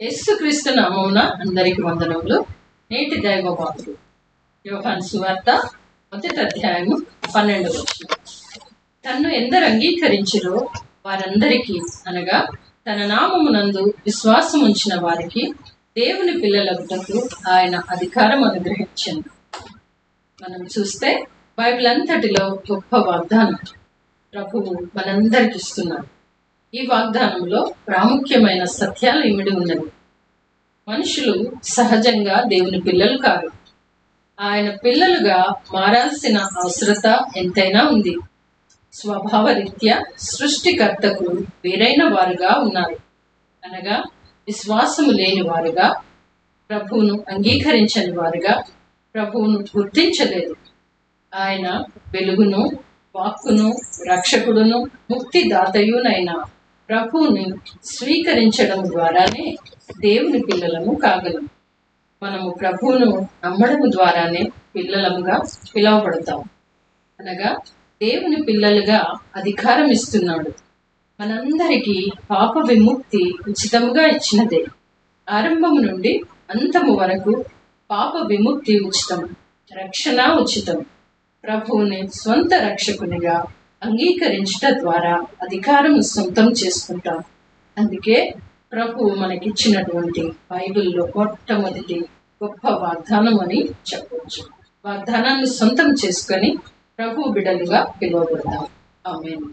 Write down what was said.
యేసుక్రీస్తు నామమున అందరికి వందనములు. నేటి దైవ వాక్కు యోహాను సువార్త 1వ అధ్యాయము 12వ వచనం. తన్ను ఎందరు అంగీకరించిరో వారందరికీ అనగా తన నామమునందు విశ్వాసం ఉంచిన వారికి దేవుని పిల్లలగుటకు ఆయన అధికారం అనుగ్రహించింది. మనం చూస్తే బైబిల్ అంతటిలో గొప్ప వాగ్దానం ప్రభువు మనందరికి ఇస్తున్నారు. ఈ వాగ్దానంలో ప్రాముఖ్యమైన సత్యాలు ఇమిడి ఉన్నవి. మనుషులు సహజంగా దేవుని పిల్లలు కాదు. ఆయన పిల్లలుగా మారాల్సిన అవసరత ఎంతైనా ఉంది. స్వభావరీత్యా సృష్టికర్తకు వేరైన వారుగా ఉన్నారు. అనగా విశ్వాసము లేని వారుగా, ప్రభువును అంగీకరించని వారుగా, ప్రభువును గుర్తించలేదు. ఆయన వెలుగును, వాక్కును, రక్షకుడును, ముక్తిదాతయునైన ప్రభువుని స్వీకరించడం ద్వారానే దేవుని పిల్లలము కాగలం. మనము ప్రభువును నమ్మడం ద్వారానే పిల్లలముగా పిలువబడతాం. అనగా దేవుని పిల్లలుగా అధికారం ఇస్తున్నాడు. మనందరికీ పాప విముక్తి ఉచితముగా ఇచ్చినదే. ఆరంభము నుండి అంతము వరకు పాప విముక్తి ఉచితం, రక్షణ ఉచితం. ప్రభువుని స్వంత రక్షకునిగా అంగీకరించట ద్వారా అధికారం సొంతం చేసుకుంటాం. అందుకే ప్రభువు మనకిచ్చినటువంటి బైబిల్లో మొట్టమొదటి గొప్ప వాగ్దానం అని చెప్పవచ్చు. వాగ్దానాన్ని సొంతం చేసుకొని ప్రభు బిడ్డలుగా పిలువబడతాం. ఆమేన్.